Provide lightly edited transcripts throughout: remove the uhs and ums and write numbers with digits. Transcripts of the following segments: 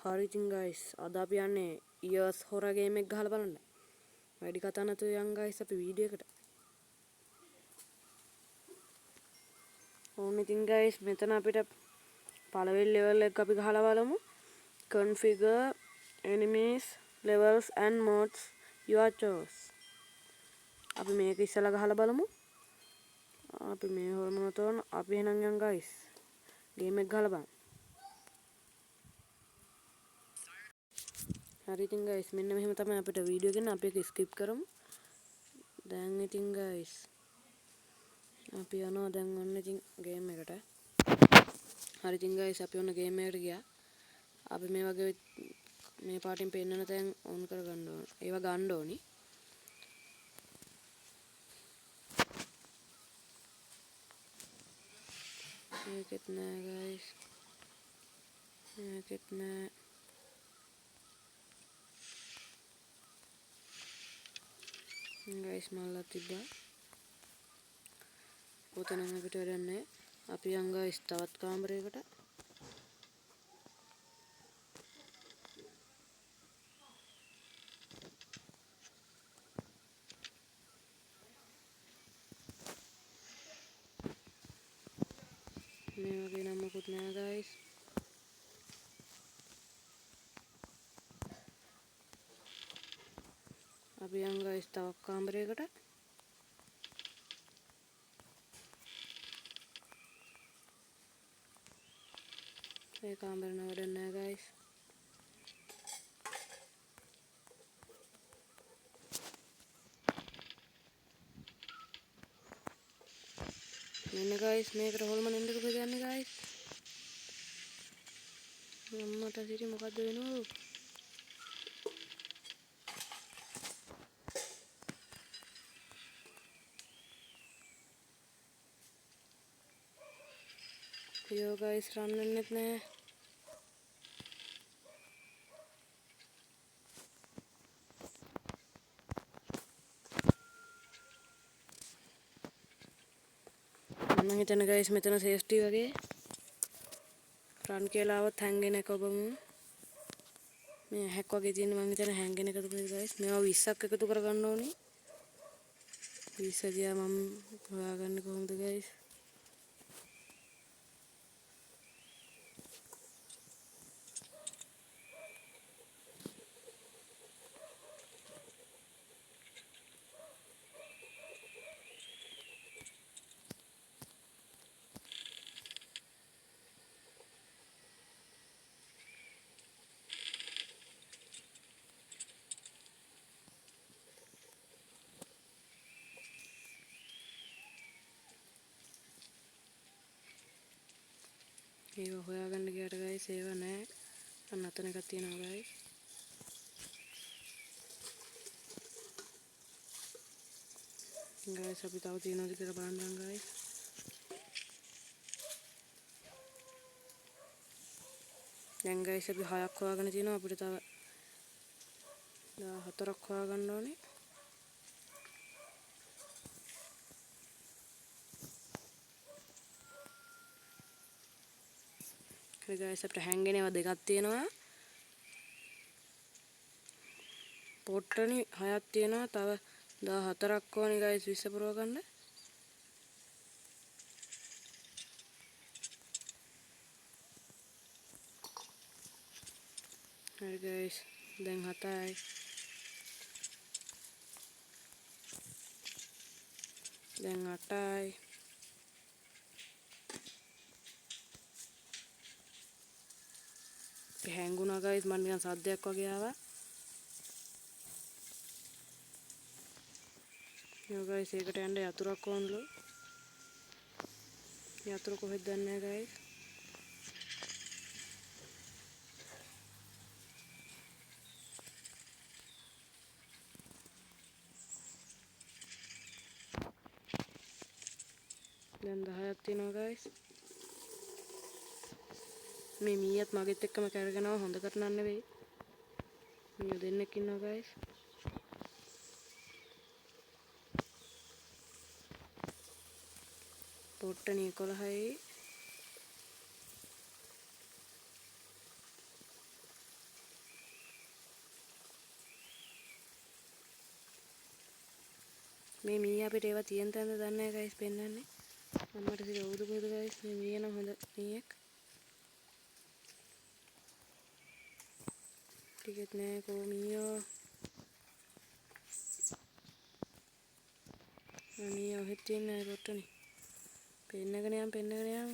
හරි ඉතින් guys අද අපි යන්නේ ඉයර්ස් හොරර් ගේම් එක ගහලා බලන්න. වැඩි කතා නැතුව යන් guys අපි වීඩියෝ එකට. ඕන ඉතින් guys මෙතන අපිට පළවෙනි ලෙවල් එක අපි ගහලා බලමු. Configure enemies levels and modes your choice. අපි මේක ඉස්සලා ගහලා බලමු. අපි මේ හොරමන තෝරන අපි එහෙනම් යන් guys. ගේම් එක ගහලා බලමු. හරි ඉතින් guys මෙන්න මෙහෙම තමයි අපිට වීඩියෝ එකෙන් අපි ඒක ස්කිප් කරමු. දැන් ඉතින් guys අපි යනවා දැන් ඔන්න ඉතින් ගේම් එකට. හරි ඉතින් guys අපි ඔන්න ගේම් එකට ගියා. අපි මේ වගේ මේ පාටින් පෙන්නන තැන් ඔන් කර ගන්න ඕන. ඒවා ගන්න ඕනි. මේකෙත් නෑ guys. මේකෙත් නෑ. guys මල්ලා තිබ්බා. ඔතන අපිට වැඩක් නෑ. අපි යන් guys තවත් කාමරයකට. මේ වගේ නම් මොකුත් නෑ guys. අපි යන් guys තවත් කාමරයකට. ඒ කාමරේ නම් වැඩක් නෑ guys. මෙන්න guys මේකට හොල්මන් එන්න කොහෙද යන්නේ guys? මම්මට සිටි මොකද්ද වෙනවලු? අයියෝ guys රන් වෙන්නෙත් නෑ. මම හිතන්නේ guys මෙතන සේෆ්ටි වගේ. රන් කියලා આવත් හැංගෙන එක ඔබමු. මේ හැක් වගේ තියෙන මම හිතන්නේ හැංගෙන එකද guys. මේවා 20ක් එකතු කරගන්න ඕනේ. 20 දිහා මම හොයාගන්නේ කොහොමද guys? ඒවා හොයාගන්න ගියාට guys ඒවා නෑ. අන්න අතන එකක් තියෙනවා guys. guys අපි තව තියෙනවද කියලා බලන්න guys. දැන් guys අපි 6ක් හොයාගෙන තියෙනවා. අපිට තව 14ක් හොයාගන්න ඕනේ. හරි guys අපිට හැංගෙන ඒවා දෙකක් තියෙනවා. පොට්ටනි 6ක් තියෙනවා. තව 14ක් ඕනේ guys 20 පුරව ගන්න. හරි guys දැන් 7යි. දැන් 8යි. හැංගුණා guys මම නිකන් සද්දයක් වගේ ආවා. යෝ guys ඒකට යන්න යතුරක් ඕනලු. යතුරු කොහෙද දන්නේ නැහැ guys. දැන් 10ක් තියෙනවා guys. මේ මීයත් මගෙත් එක්කම කරගෙනව හොඳකට නන් නෙවෙයි. මීයෝ දෙන්නෙක් ඉන්නවා guys. පොට්ටනි 11යි. මේ මී අපිට ඒවා තියෙන තැනද දන්නේ නැහැ ගයිස් පෙන්නන්නේ. අම්මට සිත උදු කොහෙද ගයිස් මේ මීයා නම් හොඳ මීයක්. ටිකෙත් නෑ කෝ මීයෝ. මීයා ඔහෙත් තියෙන්නේ පොට්ටනේ. පෙන්නගෙන යම්.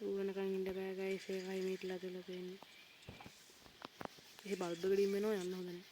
ඌවනකන් ඉන්න බෑ ගයිස් ඒකයි මීටලා තුල පෙන්නේ. ඒ බල්බ් එක ඩිම් වෙනවා යන්න හොඳ නෑ.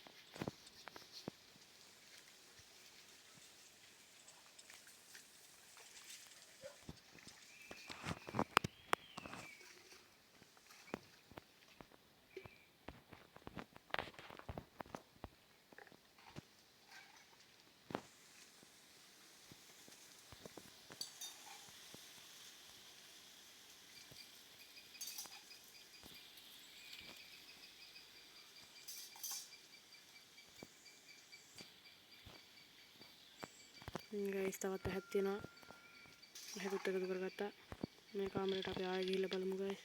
ගයිස් තවත් ඇහක් තියෙනවා. ඇහකුත් එකතු කරගත්තා. මේ කාමරේට අපි ආයෙ ගිහිල්ලා බලමු ගයිස්.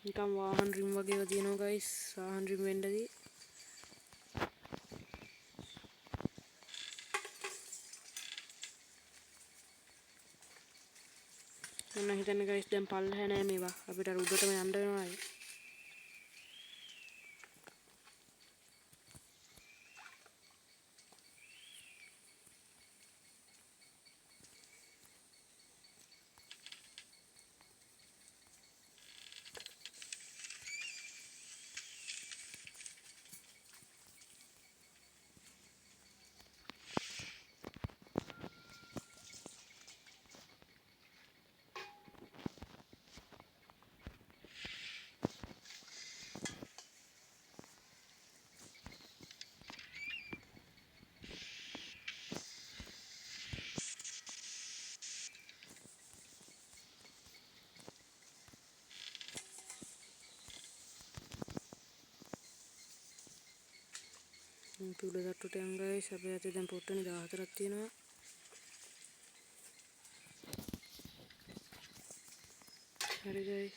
නිකන් වාහන රිම් වගේ ඒවා තියෙනවා ගයිස්. වාහන රිම් වෙන්නදී. මම හිතන්නේ ගයිස් දැන් පල්ලහැ නෑ මේවා. අපිට අර උඩටම යන්න වෙනවා ආයේ. පිුල තට්ටුට යන් ගයිස්. අපේ අතේ දැන් පොට්ටනේ 14ක් තියෙනවා. හරි ගයිස්.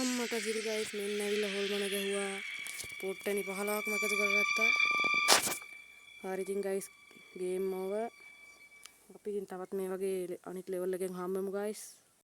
අම්මට සිරි ගයිස් මෙන්න ඇවිල්ලා හොල්මන ගැහුවා. පොට්ටනේ 15ක්ම එකතු කරගත්තා. හරි ඉතින් ගයිස් ගේම් ඕවර්. අපි ඉතින් තවත් මේ වගේ අනිත් ලෙවල් එකෙන් හම්බෙමු ගයිස්.